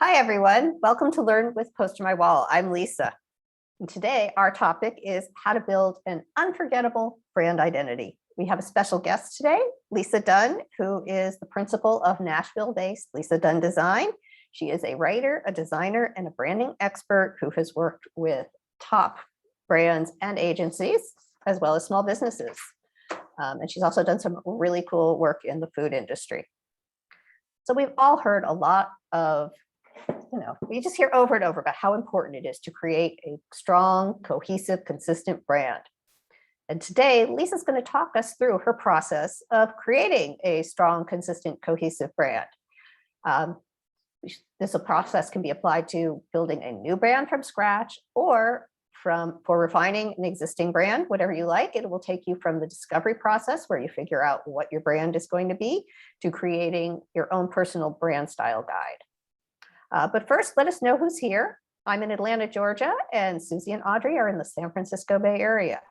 Hi, everyone. Welcome to Learn with PosterMyWall. I'm Lisa. And today, our topic is how to build an unforgettable brand identity. We have a special guest today, Lisa Dunn, who is the principal of Nashville-based Lisa Dunn Design. She is a writer, a designer, and a branding expert who has worked with top brands and agencies, as well as small businesses. And she's also done some really cool work in the food industry. So we've all heard a lot of, we just hear over and over about how important it is to create a strong, cohesive, consistent brand. And today, Lisa's going to talk us through her process of creating a strong, consistent, cohesive brand. This process can be applied to building a new brand from scratch or for refining an existing brand, whatever you like. It will take you from the discovery process where you figure out what your brand is going to be to creating your own personal brand style guide. But first, let us know who's here. I'm in Atlanta, Georgia, and Susie and Audrey are in the San Francisco Bay Area.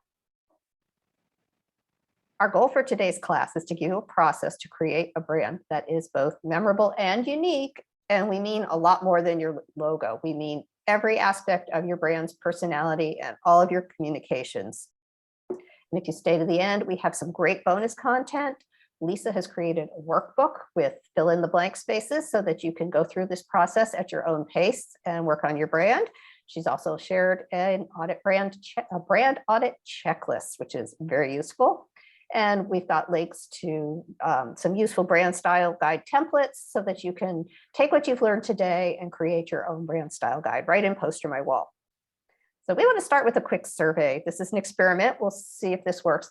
Our goal for today's class is to give you a process to create a brand that is both memorable and unique. And we mean a lot more than your logo. We mean every aspect of your brand's personality and all of your communications. And if you stay to the end, we have some great bonus content. Lisa has created a workbook with fill in the blank spaces so that you can go through this process at your own pace and work on your brand. She's also shared a brand audit checklist, which is very useful. And we've got links to some useful brand style guide templates so that you can take what you've learned today and create your own brand style guide right in PosterMyWall. So we want to start with a quick survey. This is an experiment. We'll see if this works.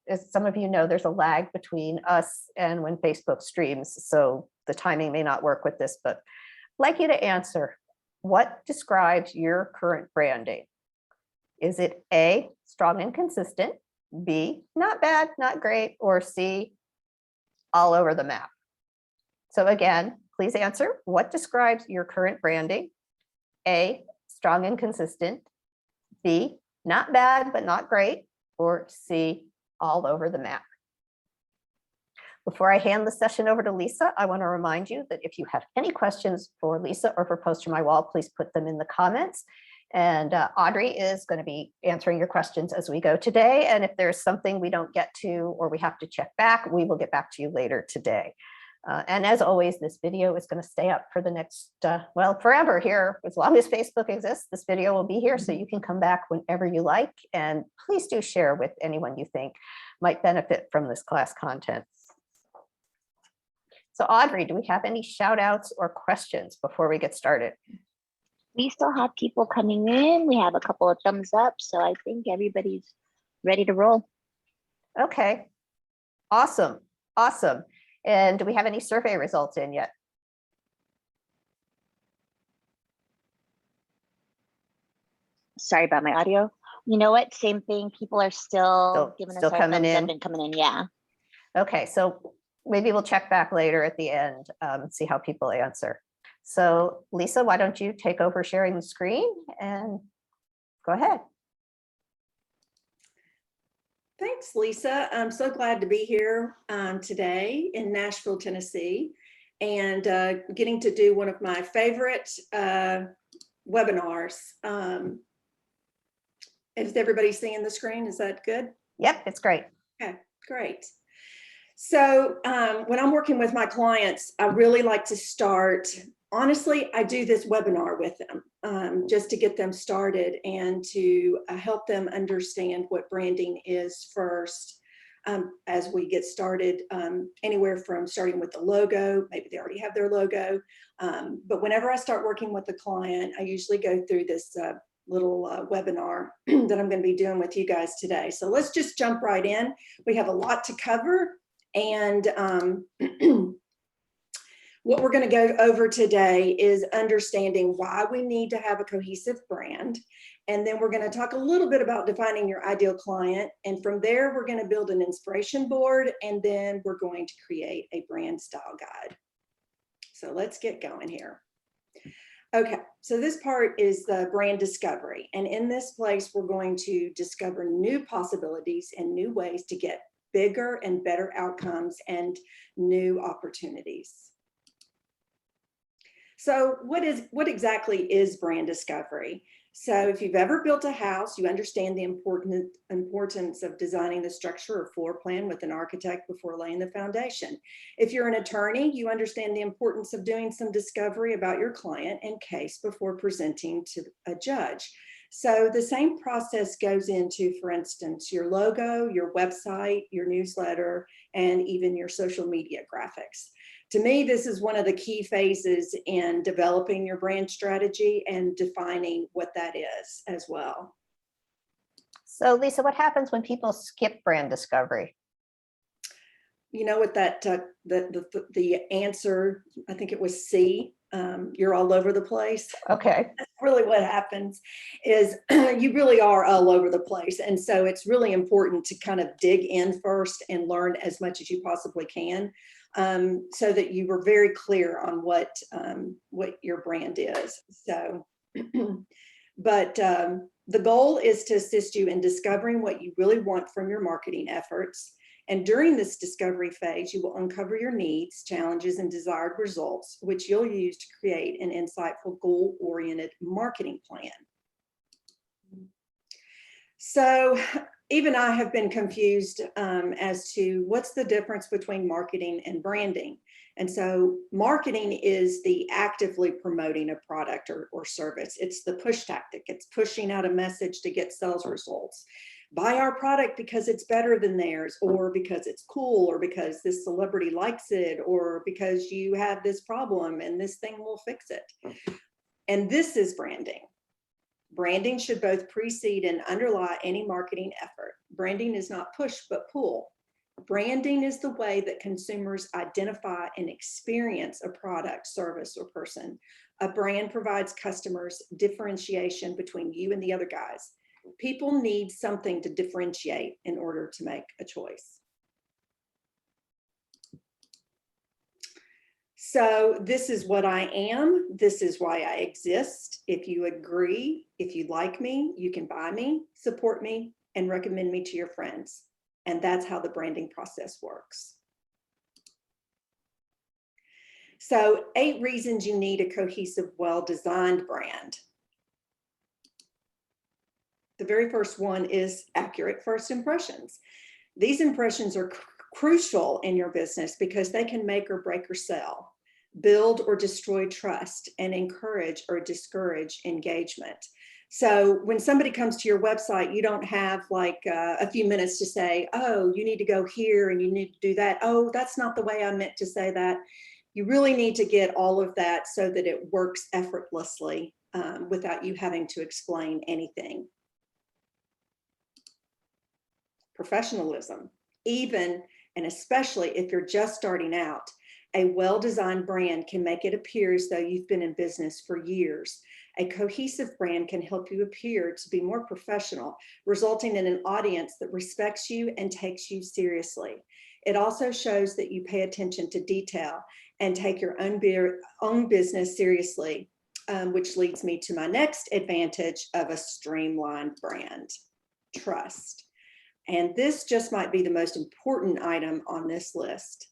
As some of you know, there's a lag between us and when Facebook streams. So the timing may not work with this, but I'd like you to answer, what describes your current branding? Is it A, strong and consistent, B, not bad, not great, or C, all over the map? So again, please answer, what describes your current branding? A, strong and consistent, B, not bad, but not great, or C, all over the map. Before I hand the session over to Lisa, I want to remind you that if you have any questions for Lisa or for PosterMyWall, please put them in the comments. And Audrey is going to be answering your questions as we go today. And if there's something we don't get to or we have to check back, we will get back to you later today. And as always, this video is going to stay up for the next, forever here. As long as Facebook exists, this video will be here, so you can come back whenever you like. And please do share with anyone you think might benefit from this class content. So Audrey, do we have any shout outs or questions before we get started? We still have people coming in. We have a couple of thumbs up, so I think everybody's ready to roll. Okay, awesome, awesome. And do we have any survey results in yet? Sorry about my audio. You know what? Same thing. People are still giving us our coming thumbs in. up and coming in. Yeah. Okay, so maybe we'll check back later at the end, see how people answer. So Lisa, why don't you take over sharing the screen and go ahead. Thanks, Lisa. I'm so glad to be here today in Nashville, Tennessee, and getting to do one of my favorite webinars. Is everybody seeing the screen? Is that good? Yep, it's great. Okay, great. So when I'm working with my clients, I really like to start, honestly, I do this webinar with them just to get them started and to help them understand what branding is first as we get started, anywhere from starting with the logo, maybe they already have their logo. But whenever I start working with a client, I usually go through this little webinar that I'm going to be doing with you guys today. So let's just jump right in. We have a lot to cover. And what we're going to go over today is understanding why we need to have a cohesive brand. And then we're going to talk a little bit about defining your ideal client. And from there, we're going to build an inspiration board. And then we're going to create a brand style guide. So let's get going here. Okay, so this part is the brand discovery. And in this place, we're going to discover new possibilities and new ways to get bigger and better outcomes and new opportunities. So what exactly is brand discovery? So if you've ever built a house, you understand the importance of designing the structure or floor plan with an architect before laying the foundation. If you're an attorney, you understand the importance of doing some discovery about your client and case before presenting to a judge. So the same process goes into, for instance, your logo, your website, your newsletter, and even your social media graphics. To me, this is one of the key phases in developing your brand strategy and defining what that is as well. So Lisa, what happens when people skip brand discovery? You know what that the answer, I think it was C, you're all over the place. Okay. That's really what happens is you really are all over the place. And so it's really important to kind of dig in first and learn as much as you possibly can, so that you were very clear on what your brand is. So, but the goal is to assist you in discovering what you really want from your marketing efforts. And during this discovery phase, you will uncover your needs, challenges, and desired results, which you'll use to create an insightful, goal-oriented marketing plan. So even I have been confused as to what's the difference between marketing and branding. And so marketing is the actively promoting a product or service. It's the push tactic. It's pushing out a message to get sales results. Buy our product because it's better than theirs, or because it's cool, or because this celebrity likes it, or because you have this problem and this thing will fix it. And this is branding. Branding should both precede and underlie any marketing effort. Branding is not push, but pull. Branding is the way that consumers identify and experience a product, service, or person. A brand provides customers differentiation between you and the other guys. People need something to differentiate in order to make a choice. So this is what I am. This is why I exist. If you agree, if you like me, you can buy me, support me, and recommend me to your friends. And that's how the branding process works. So 8 reasons you need a cohesive, well-designed brand. The very first one is accurate first impressions. These impressions are crucial in your business because they can make or break your sale, build or destroy trust, and encourage or discourage engagement. So when somebody comes to your website, you don't have like a few minutes to say, oh, you need to go here and you need to do that. Oh, that's not the way I meant to say that. You really need to get all of that so that it works effortlessly without you having to explain anything. Professionalism, even and especially if you're just starting out, a well-designed brand can make it appear as though you've been in business for years. A cohesive brand can help you appear to be more professional, resulting in an audience that respects you and takes you seriously. It also shows that you pay attention to detail and take your own business seriously, which leads me to my next advantage of a streamlined brand: trust. And this just might be the most important item on this list.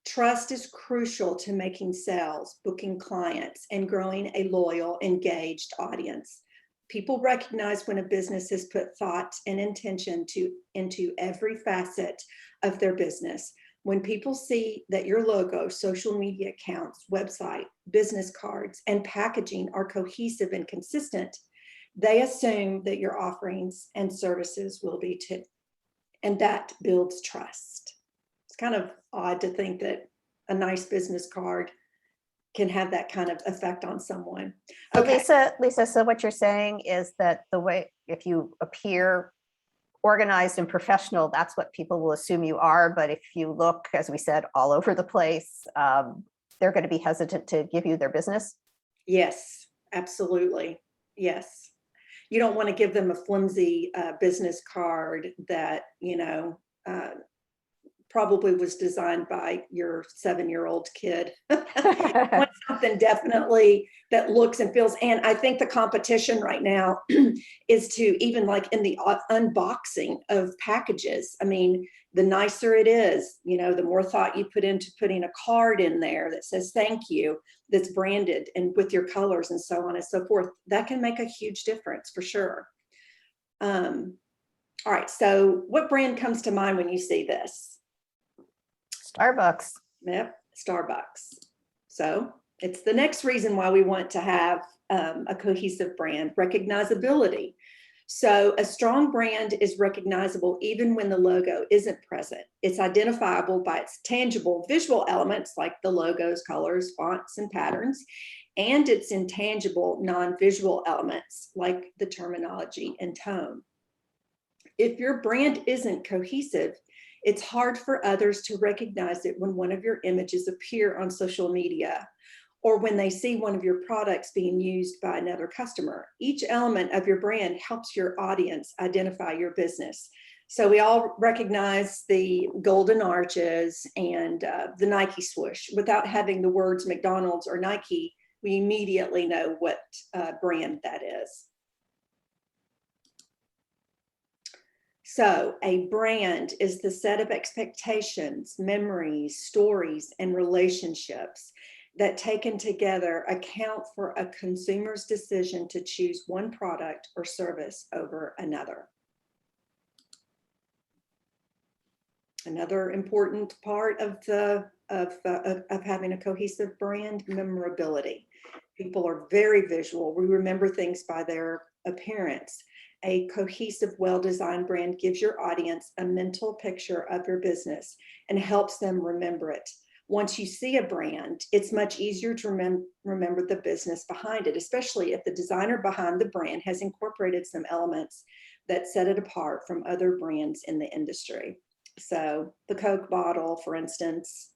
Trust is crucial to making sales, booking clients, and growing a loyal, engaged audience. People recognize when a business has put thought and intention into every facet of their business. When people see that your logo, social media accounts, website, business cards, and packaging are cohesive and consistent, they assume that your offerings and services will be too. And that builds trust. It's kind of odd to think that a nice business card can have that kind of effect on someone. Okay. Lisa, so what you're saying is that the way, if you appear organized and professional, that's what people will assume you are. But if you look, as we said, all over the place, they're going to be hesitant to give you their business. Yes, absolutely. Yes. You don't want to give them a flimsy business card that, probably was designed by your 7-year-old kid. Want something definitely that looks and feels. And I think the competition right now is to even like in the unboxing of packages. I mean, the nicer it is, the more thought you put into putting a card in there that says thank you, that's branded and with your colors and so on and so forth. That can make a huge difference for sure. All right, so what brand comes to mind when you see this? Starbucks. Yep, Starbucks. So it's the next reason why we want to have a cohesive brand: recognizability. So a strong brand is recognizable even when the logo isn't present. It's identifiable by its tangible visual elements like the logos, colors, fonts, and patterns, and its intangible non-visual elements like the terminology and tone. If your brand isn't cohesive, it's hard for others to recognize it when one of your images appear on social media, or when they see one of your products being used by another customer. Each element of your brand helps your audience identify your business. So we all recognize the golden arches and the Nike swoosh. Without having the words McDonald's or Nike, we immediately know what brand that is. So a brand is the set of expectations, memories, stories, and relationships that, taken together, account for a consumer's decision to choose one product or service over another. Another important part of having a cohesive brand: memorability. People are very visual. We remember things by their appearance. A cohesive, well-designed brand gives your audience a mental picture of your business and helps them remember it. Once you see a brand, it's much easier to remember the business behind it, especially if the designer behind the brand has incorporated some elements that set it apart from other brands in the industry. So the Coke bottle, for instance,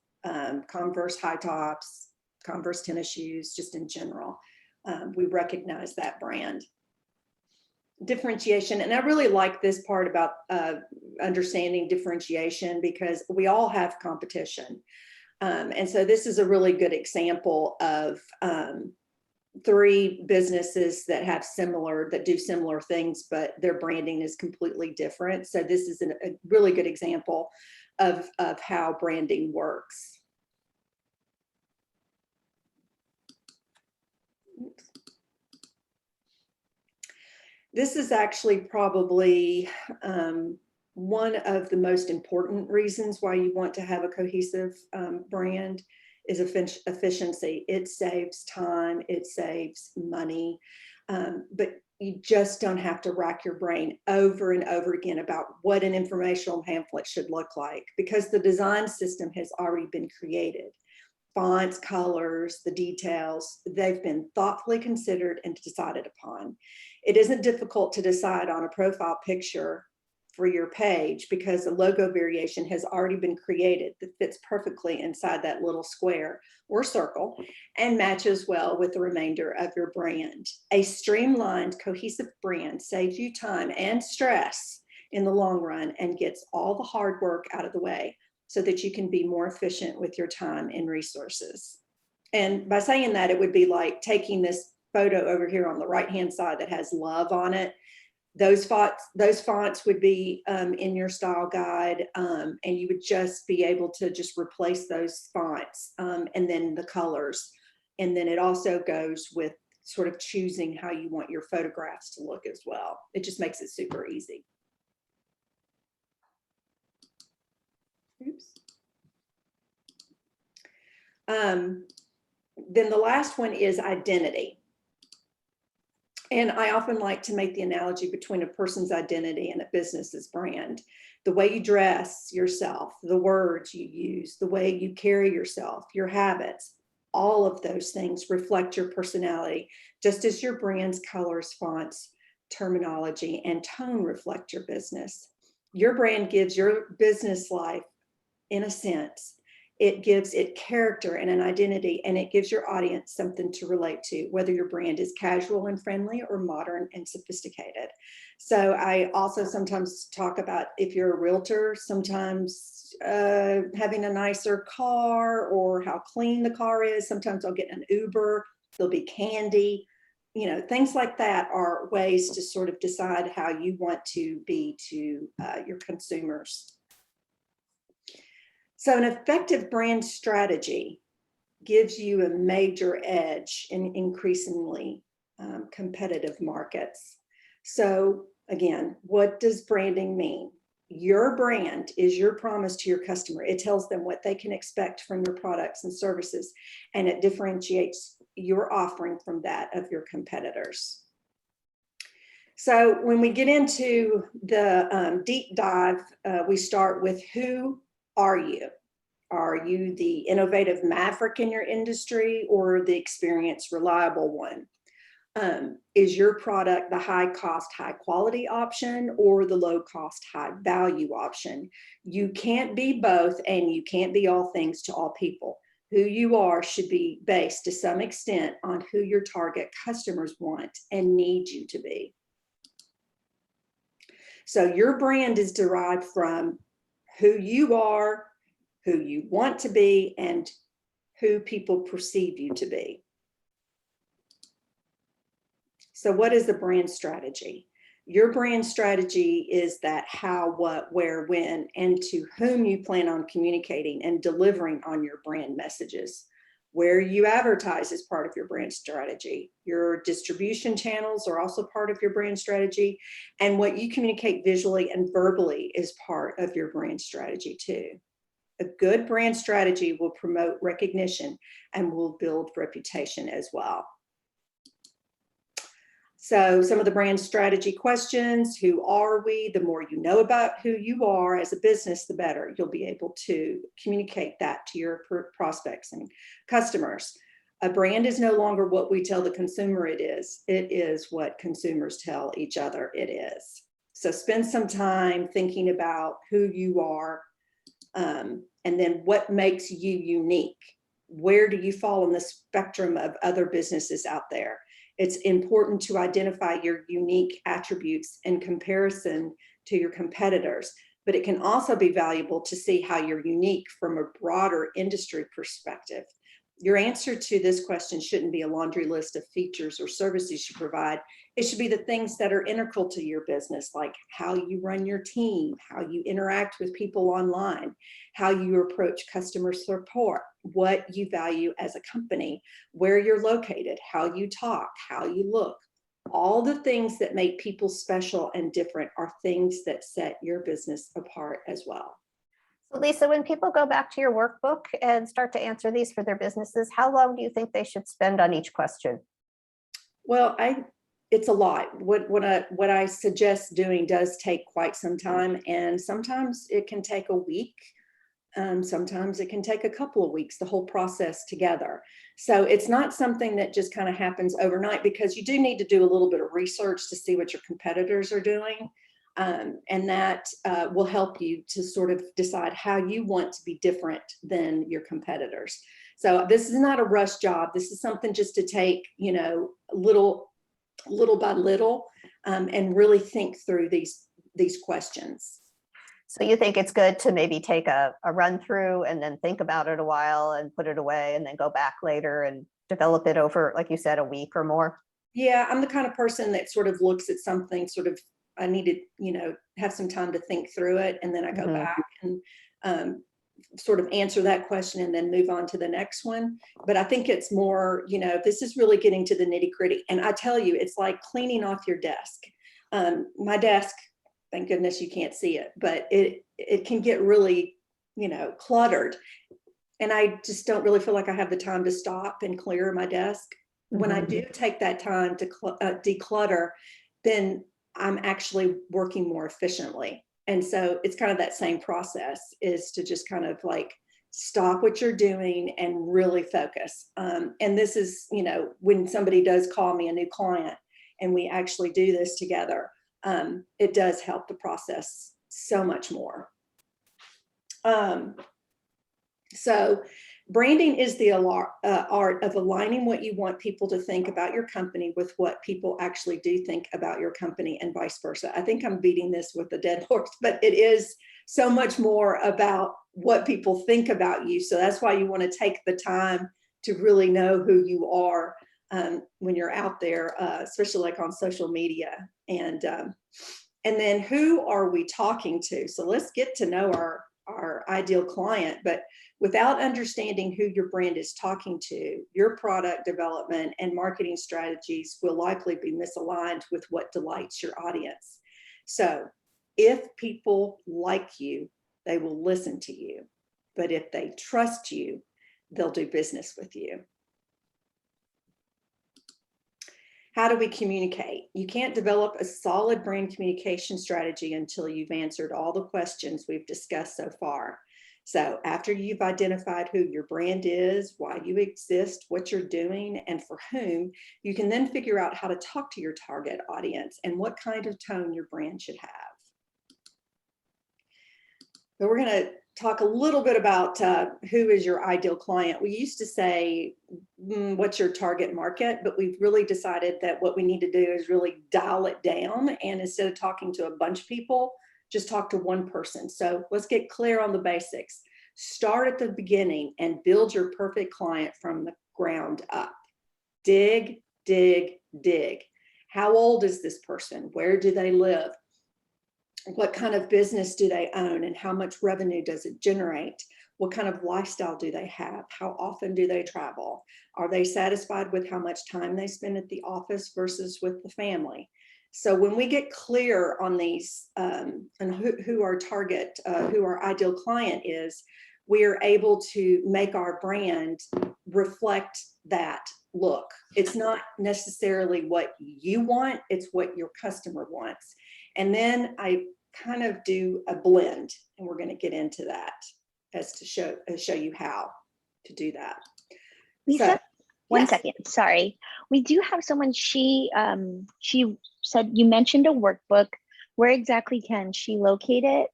Converse high tops, Converse tennis shoes, just in general, we recognize that brand. Differentiation, and I really like this part about understanding differentiation, because we all have competition. And so this is a really good example of three businesses that do similar things, but their branding is completely different. So this is a really good example of how branding works. Oops. This is actually probably one of the most important reasons why you want to have a cohesive brand is efficiency. It saves time, it saves money, but you just don't have to rack your brain over and over again about what an informational pamphlet should look like, because the design system has already been created. Fonts, colors, the details, they've been thoughtfully considered and decided upon. It isn't difficult to decide on a profile picture for your page, because the logo variation has already been created that fits perfectly inside that little square or circle and matches well with the remainder of your brand. A streamlined, cohesive brand saves you time and stress in the long run and gets all the hard work out of the way so that you can be more efficient with your time and resources. And by saying that, it would be like taking this photo over here on the right-hand side that has love on it. Those fonts would be in your style guide, and you would just be able to just replace those fonts, and then the colors. And then it also goes with sort of choosing how you want your photographs to look as well. It just makes it super easy. Oops. Then the last one is identity. And I often like to make the analogy between a person's identity and a business's brand. The way you dress yourself, the words you use, the way you carry yourself, your habits, all of those things reflect your personality, just as your brand's colors, fonts, terminology, and tone reflect your business. Your brand gives your business life, in a sense, it gives it character and an identity, and it gives your audience something to relate to, whether your brand is casual and friendly or modern and sophisticated. So I also sometimes talk about, if you're a realtor, sometimes having a nicer car or how clean the car is. Sometimes I'll get an Uber, there'll be candy. You know, things like that are ways to sort of decide how you want to be to your consumers. So an effective brand strategy gives you a major edge in increasingly competitive markets. So again, what does branding mean? Your brand is your promise to your customer. It tells them what they can expect from your products and services, and it differentiates your offering from that of your competitors. So when we get into the deep dive, we start with, who are you? Are you the innovative maverick in your industry, or the experienced, reliable one? Is your product the high cost, high quality option, or the low cost, high value option? You can't be both, and you can't be all things to all people. Who you are should be based to some extent on who your target customers want and need you to be. So your brand is derived from who you are, who you want to be, and who people perceive you to be. So what is the brand strategy? Your brand strategy is that how, what, where, when, and to whom you plan on communicating and delivering on your brand messages. Where you advertise is part of your brand strategy. Your distribution channels are also part of your brand strategy. And what you communicate visually and verbally is part of your brand strategy too. A good brand strategy will promote recognition and will build reputation as well. So some of the brand strategy questions: who are we? The more you know about who you are as a business, the better you'll be able to communicate that to your prospects and customers. A brand is no longer what we tell the consumer it is what consumers tell each other it is. So spend some time thinking about who you are, and then what makes you unique. Where do you fall in the spectrum of other businesses out there? It's important to identify your unique attributes in comparison to your competitors, but it can also be valuable to see how you're unique from a broader industry perspective. Your answer to this question shouldn't be a laundry list of features or services you provide. It should be the things that are integral to your business, like how you run your team, how you interact with people online, how you approach customer support, what you value as a company, where you're located, how you talk, how you look. All the things that make people special and different are things that set your business apart as well. So Lisa, when people go back to your workbook and start to answer these for their businesses, how long do you think they should spend on each question? Well, it's a lot. What I suggest doing does take quite some time, and sometimes it can take a week. Sometimes it can take a couple of weeks, the whole process together. So it's not something that just kind of happens overnight, because you do need to do a little bit of research to see what your competitors are doing. And that will help you to sort of decide how you want to be different than your competitors. So this is not a rush job. This is something just to take, little by little, and really think through these questions. So you think it's good to maybe take a run through and then think about it a while and put it away and then go back later and develop it over, like you said, a week or more? Yeah, I'm the kind of person that sort of looks at something sort of, I need to, have some time to think through it. And then I go back and sort of answer that question and then move on to the next one. But I think it's more, this is really getting to the nitty gritty. And I tell you, it's like cleaning off your desk. My desk, thank goodness you can't see it, but it can get really, cluttered. And I just don't really feel like I have the time to stop and clear my desk. When I do take that time to declutter, then I'm actually working more efficiently. And so it's kind of that same process, is to just kind of like stop what you're doing and really focus. And this is, when somebody does call me a new client and we actually do this together, it does help the process so much more. So branding is the art of aligning what you want people to think about your company with what people actually do think about your company, and vice versa. I think I'm beating this with a dead horse, but it is so much more about what people think about you. So that's why you want to take the time to really know who you are when you're out there, especially like on social media. And then who are we talking to? So let's get to know our ideal client, but without understanding who your brand is talking to, your product development and marketing strategies will likely be misaligned with what delights your audience. So if people like you, they will listen to you. But if they trust you, they'll do business with you. How do we communicate? You can't develop a solid brand communication strategy until you've answered all the questions we've discussed so far. So after you've identified who your brand is, why you exist, what you're doing, and for whom, you can then figure out how to talk to your target audience and what kind of tone your brand should have. So we're going to talk a little bit about who is your ideal client. We used to say, what's your target market? But we've really decided that what we need to do is really dial it down. And instead of talking to a bunch of people, just talk to one person. So let's get clear on the basics. Start at the beginning and build your perfect client from the ground up. Dig, dig, dig. How old is this person? Where do they live? What kind of business do they own and how much revenue does it generate? What kind of lifestyle do they have? How often do they travel? Are they satisfied with how much time they spend at the office versus with the family? So when we get clear on these and who our target, who our ideal client is, we are able to make our brand reflect that look. It's not necessarily what you want, it's what your customer wants. And then I kind of do a blend, and we're going to get into that as to show you how to do that. Lisa, So, one yes. second. Sorry, we do have someone. She said you mentioned a workbook. Where exactly can she locate it?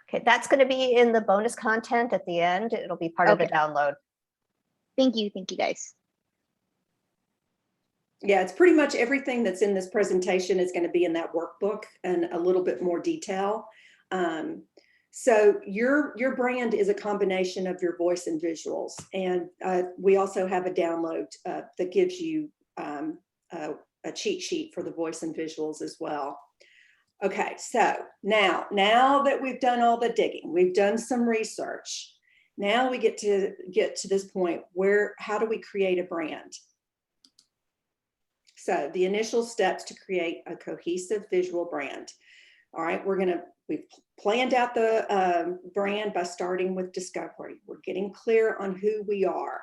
Okay, that's going to be in the bonus content at the end. It'll be part of the download. Thank you guys. Yeah, it's pretty much everything that's in this presentation is going to be in that workbook and a little bit more detail. So your brand is a combination of your voice and visuals. And we also have a download that gives you a cheat sheet for the voice and visuals as well. Okay, so now that we've done all the digging, we've done some research. Now we get to this point where, how do we create a brand? So the initial steps to create a cohesive visual brand. All right, we've planned out the brand by starting with discovery. We're getting clear on who we are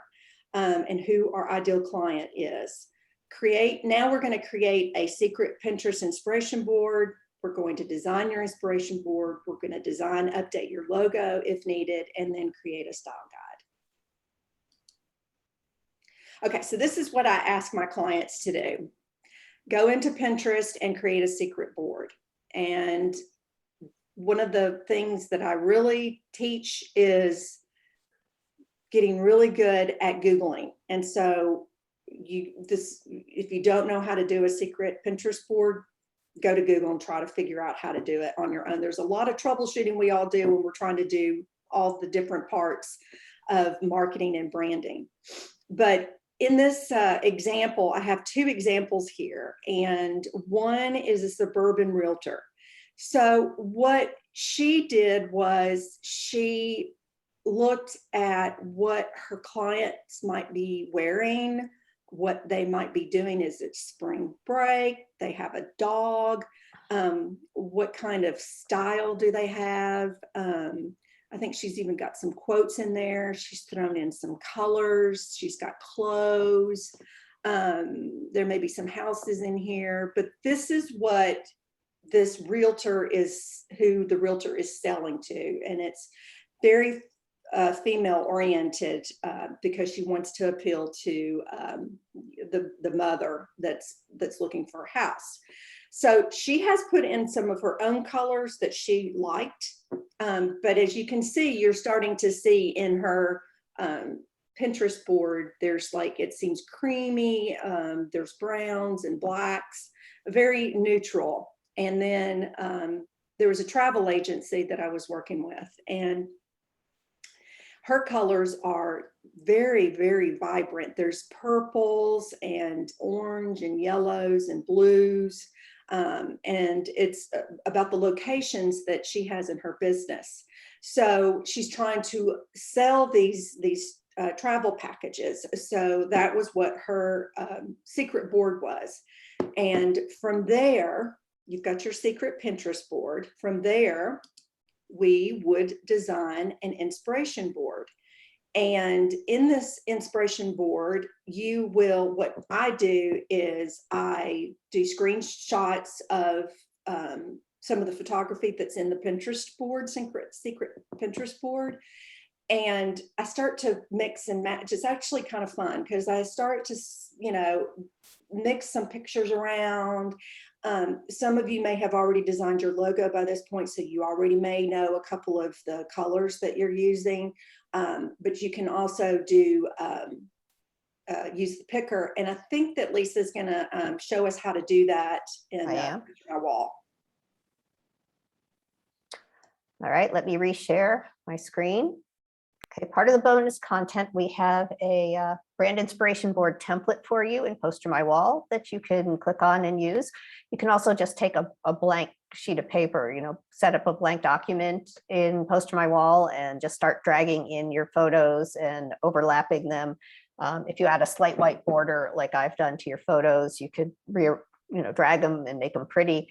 and who our ideal client is. Now we're going to create a secret Pinterest inspiration board. We're going to design your inspiration board. We're going to update your logo if needed, and then create a style guide. Okay, so this is what I ask my clients to do. Go into Pinterest and create a secret board. And one of the things that I really teach is getting really good at Googling. And so if you don't know how to do a secret Pinterest board, go to Google and try to figure out how to do it on your own. There's a lot of troubleshooting we all do when we're trying to do all the different parts of marketing and branding. But in this example, I have two examples here, and one is a suburban realtor. So what she did was she looked at what her clients might be wearing, what they might be doing. Is it spring break? They have a dog. What kind of style do they have? I think she's even got some quotes in there. She's thrown in some colors. She's got clothes. There may be some houses in here, but this is what this realtor is, who the realtor is selling to. And it's very female oriented because she wants to appeal to the mother that's looking for a house. So she has put in some of her own colors that she liked. But as you can see, you're starting to see in her Pinterest board, there's it seems creamy. There's browns and blacks, very neutral. And then there was a travel agency that I was working with, and her colors are very, very vibrant. There's purples and orange and yellows and blues. And it's about the locations that she has in her business. So she's trying to sell these travel packages. So that was what her secret board was. And from there, you've got your secret Pinterest board. From there, we would design an inspiration board. And in this inspiration board, what I do is I do screenshots of some of the photography that's in the Pinterest board, secret Pinterest board. And I start to mix and match. It's actually kind of fun because I start to, mix some pictures around. Some of you may have already designed your logo by this point, so you already may know a couple of the colors that you're using, but you can also do use the picker. And I think that Lisa's going to show us how to do that in my wall. All right, let me reshare my screen. Okay, part of the bonus content, we have a brand inspiration board template for you in PosterMyWall that you can click on and use. You can also just take a blank sheet of paper, set up a blank document in PosterMyWall and just start dragging in your photos and overlapping them. If you add a slight white border like I've done to your photos, you could drag them and make them pretty.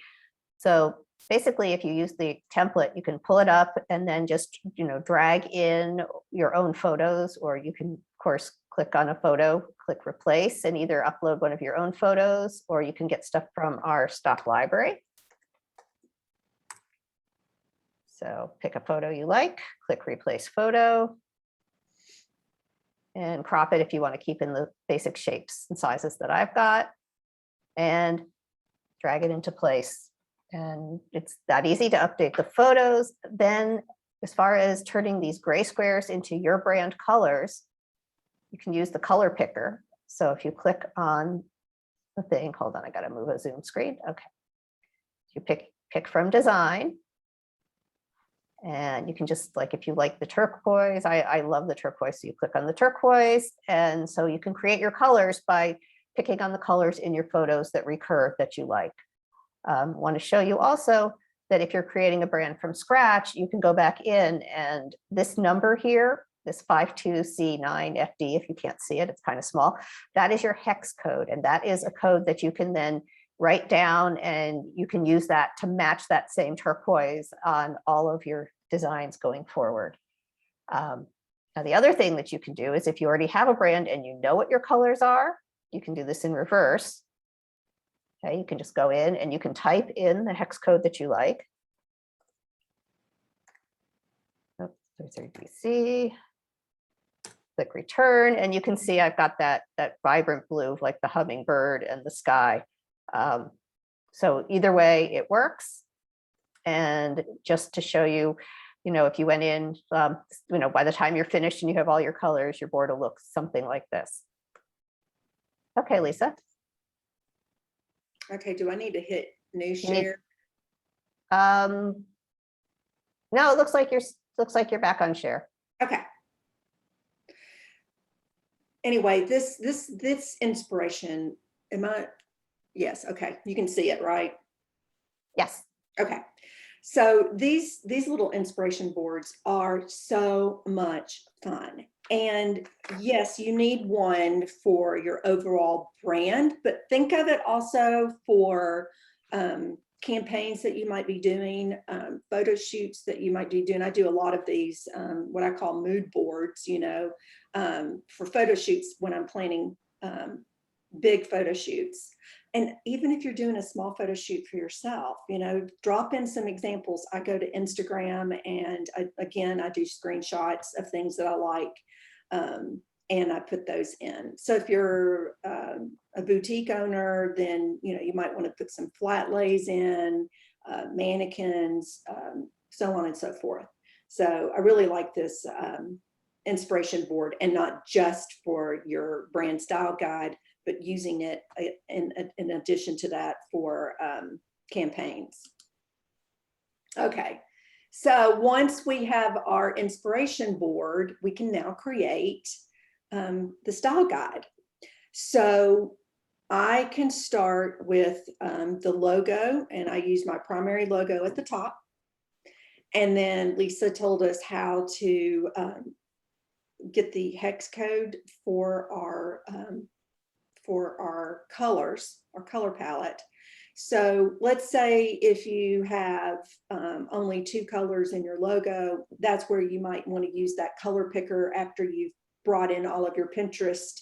So basically, if you use the template, you can pull it up and then just, drag in your own photos, or you can, of course, click on a photo, click replace, and either upload one of your own photos, or you can get stuff from our stock library. So pick a photo you like, click replace photo, and crop it if you want to keep in the basic shapes and sizes that I've got, and drag it into place. And it's that easy to update the photos. Then as far as turning these gray squares into your brand colors, you can use the color picker. So if you click on the thing, hold on, I got to move a Zoom screen. Okay. You pick from design. And you can just, like, if you like the turquoise, I love the turquoise. So you click on the turquoise. And so you can create your colors by picking on the colors in your photos that recur that you like. Want to show you also that if you're creating a brand from scratch, you can go back in, and this number here, this 52C9FD, if you can't see it, it's kind of small, that is your hex code. And that is a code that you can then write down, and you can use that to match that same turquoise on all of your designs going forward. Now, the other thing that you can do is if you already have a brand and you know what your colors are, you can do this in reverse. Okay, you can just go in and you can type in the hex code that you like. 33BC, click return, and you can see I've got that vibrant blue, like the hummingbird and the sky. So either way, it works. And just to show you, if you went in, by the time you're finished and you have all your colors, your board will look something like this. Okay, Lisa. Okay, do I need to hit new share? No, it looks like you're back on share. Okay. Anyway, this inspiration, yes, okay, you can see it, right? Yes. Okay. So these little inspiration boards are so much fun. And yes, you need one for your overall brand, but think of it also for campaigns that you might be doing, photo shoots that you might be doing. I do a lot of these, what I call mood boards, for photo shoots when I'm planning big photo shoots. And even if you're doing a small photo shoot for yourself, drop in some examples. I go to Instagram and I do screenshots of things that I like. And I put those in. So if you're a boutique owner, then you might want to put some flat lays in, mannequins, so on and so forth. So I really like this inspiration board, and not just for your brand style guide, but using it in addition to that for campaigns. Okay. So once we have our inspiration board, we can now create the style guide. So I can start with the logo, and I use my primary logo at the top. And then Lisa told us how to get the hex code for our colors, our color palette. So let's say if you have only 2 colors in your logo, that's where you might want to use that color picker after you've brought in all of your Pinterest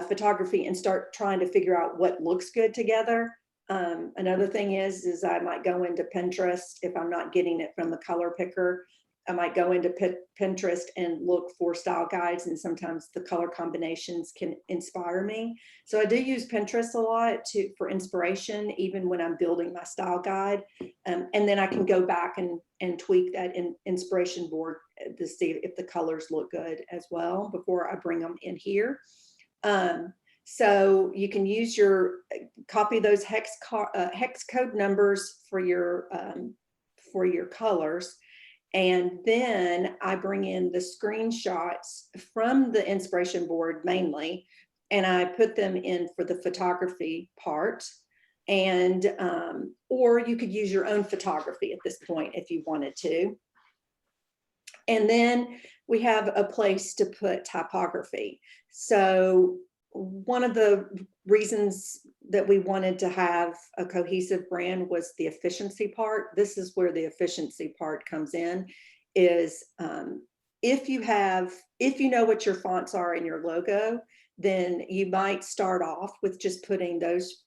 photography and start trying to figure out what looks good together. Another thing is I might go into Pinterest if I'm not getting it from the color picker. I might go into Pinterest and look for style guides, and sometimes the color combinations can inspire me. So I do use Pinterest a lot for inspiration, even when I'm building my style guide. And then I can go back and tweak that inspiration board to see if the colors look good as well before I bring them in here. So you can use copy those hex code numbers for your colors. And then I bring in the screenshots from the inspiration board mainly, and I put them in for the photography part. And, or you could use your own photography at this point if you wanted to. And then we have a place to put typography. So one of the reasons that we wanted to have a cohesive brand was the efficiency part. This is where the efficiency part comes in, is if you know what your fonts are in your logo, then you might start off with just putting those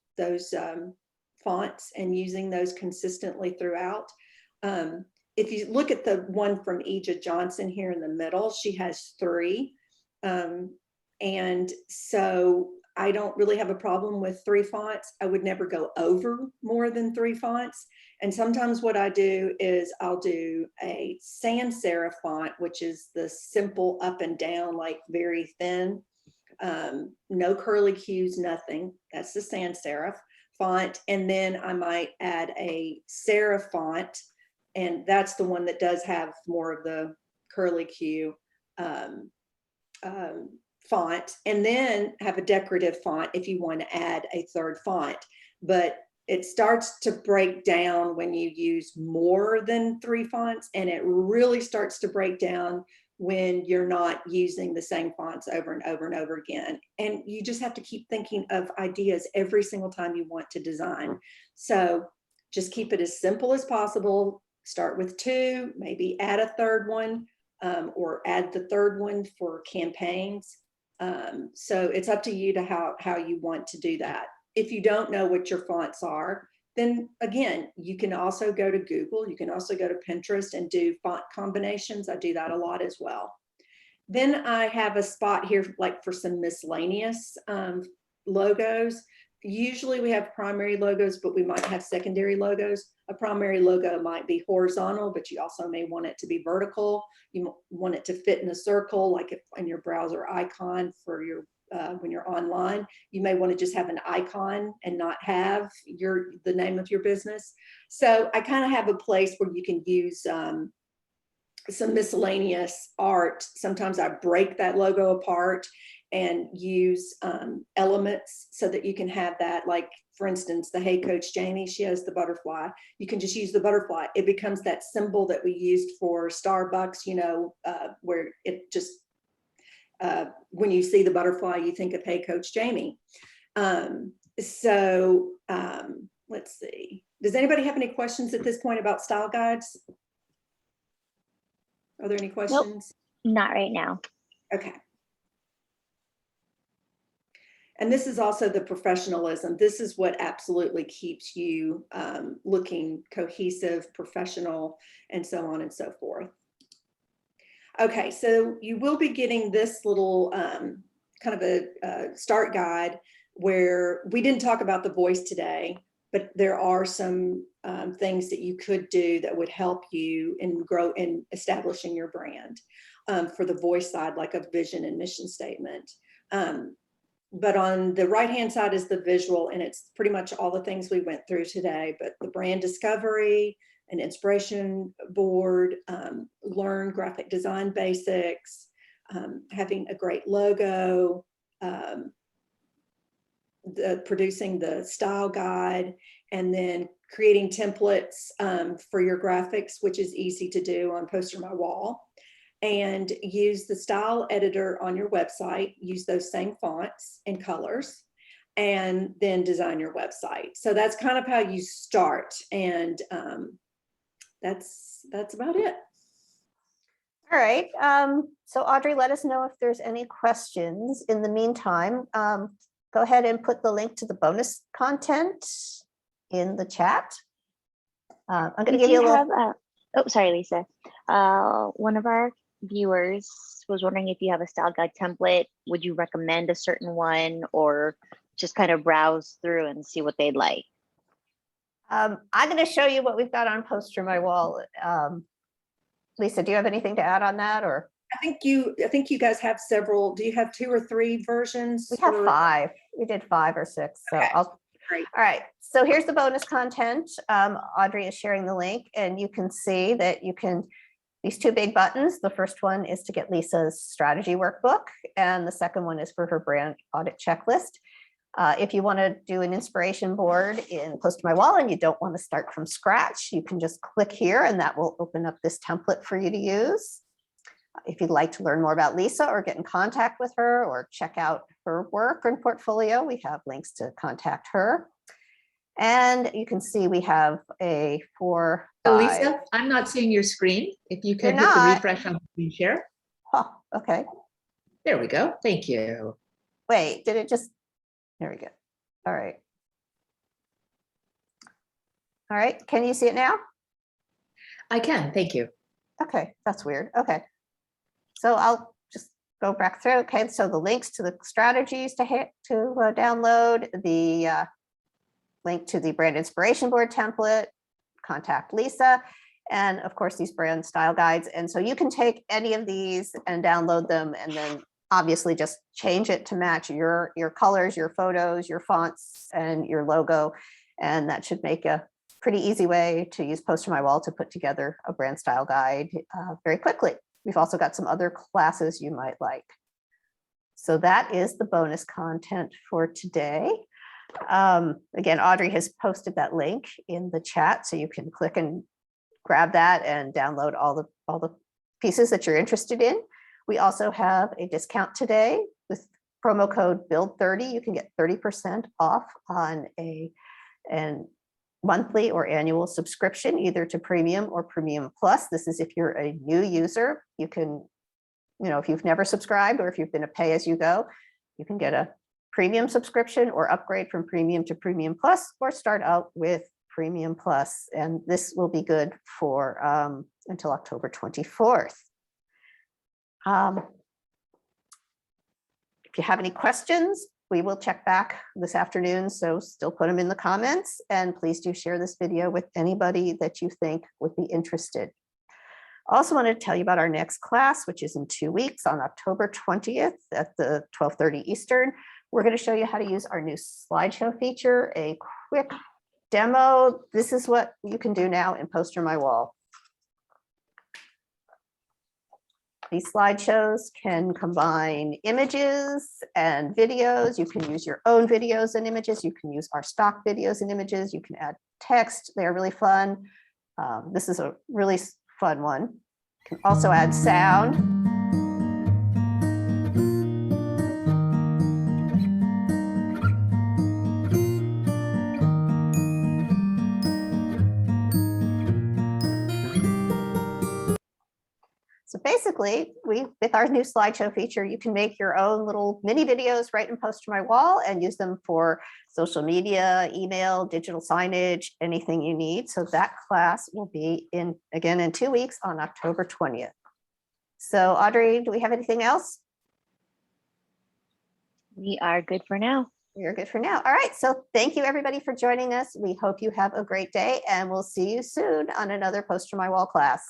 fonts and using those consistently throughout. If you look at the one from Ija Johnson here in the middle, she has 3. And so I don't really have a problem with 3 fonts. I would never go over more than 3 fonts. And sometimes what I do is I'll do a sans serif font, which is the simple up and down, like very thin, no curly cues, nothing. That's the sans serif font. And then I might add a serif font, and that's the one that does have more of the curly cue font, and then have a decorative font if you want to add a 3rd font. But it starts to break down when you use more than 3 fonts, and it really starts to break down when you're not using the same fonts over and over and over again. And you just have to keep thinking of ideas every single time you want to design. So just keep it as simple as possible. Start with 2, maybe add a 3rd one, or add the 3rd one for campaigns. So it's up to you to how you want to do that. If you don't know what your fonts are, then again, you can also go to Google, you can also go to Pinterest and do font combinations. I do that a lot as well. Then I have a spot here like for some miscellaneous logos. Usually we have primary logos, but we might have secondary logos. A primary logo might be horizontal, but you also may want it to be vertical. You want it to fit in a circle, like if in your browser icon for your when you're online, you may want to just have an icon and not have the name of your business. So I kind of have a place where you can use some miscellaneous art. Sometimes I break that logo apart and use elements so that you can have that, like for instance, the Hey Coach Jamie, she has the butterfly. You can just use the butterfly. It becomes that symbol that we used for Starbucks, you know, where it just, when you see the butterfly, you think of Hey Coach Jamie. Let's see. Does anybody have any questions at this point about style guides? Are there any questions? Nope, not right now. Okay. And this is also the professionalism. This is what absolutely keeps you looking cohesive, professional, and so on and so forth. Okay, so you will be getting this little kind of a start guide where we didn't talk about the voice today, but there are some things that you could do that would help you in establishing your brand for the voice side, like a vision and mission statement. But on the right-hand side is the visual, and it's pretty much all the things we went through today, but the brand discovery, an inspiration board, learn graphic design basics, having a great logo, producing the style guide, and then creating templates for your graphics, which is easy to do on PosterMyWall, and use the style editor on your website, use those same fonts and colors, and then design your website. So that's kind of how you start. And that's about it. All right. So Audrey, let us know if there's any questions. In the meantime, go ahead and put the link to the bonus content in the chat. I'm going to give you a little. Oh, sorry, Lisa. One of our viewers was wondering if you have a style guide template. Would you recommend a certain one, or just kind of browse through and see what they'd like? I'm going to show you what we've got on PosterMyWall. Lisa, do you have anything to add on that, or? I think you guys have several. Do you have 2 or 3 versions? We have 5. We did 5 or 6. So Okay. All Great. right. So here's the bonus content. Audrey is sharing the link, and you can see that you can, these 2 big buttons. The first one is to get Lisa's strategy workbook, and the second one is for her brand audit checklist. If you want to do an inspiration board in PosterMyWall and you don't want to start from scratch, you can just click here and that will open up this template for you to use. If you'd like to learn more about Lisa or get in contact with her or check out her work and portfolio, we have links to contact her. And you can see we have a 4, 5. Lisa, I'm not seeing your screen. If you could hit the refresh on the screen share. Oh, okay. There we go. Thank you. Wait, did it just, there we go. All right. All right, can you see it now? I can, thank you. Okay, that's weird. Okay. So I'll just go back through. Okay, so the links to the strategies to download, the link to the brand inspiration board template, contact Lisa, and of course these brand style guides. And so you can take any of these and download them, and then obviously just change it to match your colors, your photos, your fonts, and your logo. And that should make a pretty easy way to use PosterMyWall to put together a brand style guide very quickly. We've also got some other classes you might like. So that is the bonus content for today. Again, Audrey has posted that link in the chat, so you can click and grab that and download all the pieces that you're interested in. We also have a discount today with promo code BUILD30. You can get 30% off on a monthly or annual subscription, either to Premium or Premium Plus. This is if you're a new user. You can, if you've never subscribed or if you've been a pay-as-you-go, you can get a Premium subscription or upgrade from Premium to Premium Plus, or start out with Premium Plus. And this will be good for until October 24th. If you have any questions, we will check back this afternoon, so still put them in the comments, and please do share this video with anybody that you think would be interested. I also want to tell you about our next class, which is in 2 weeks on October 20th at the 12:30 Eastern. We're going to show you how to use our new slideshow feature, a quick demo. This is what you can do now in PosterMyWall. These slideshows can combine images and videos. You can use your own videos and images. You can use our stock videos and images. You can add text. They're really fun. This is a really fun one. You can also add sound. So basically, with our new slideshow feature, you can make your own little mini videos right in PosterMyWall and use them for social media, email, digital signage, anything you need. So that class will be again in 2 weeks on October 20th. So Audrey, do we have anything else? We are good for now. You're good for now. All right. So thank you everybody for joining us. We hope you have a great day, and we'll see you soon on another PosterMyWall class.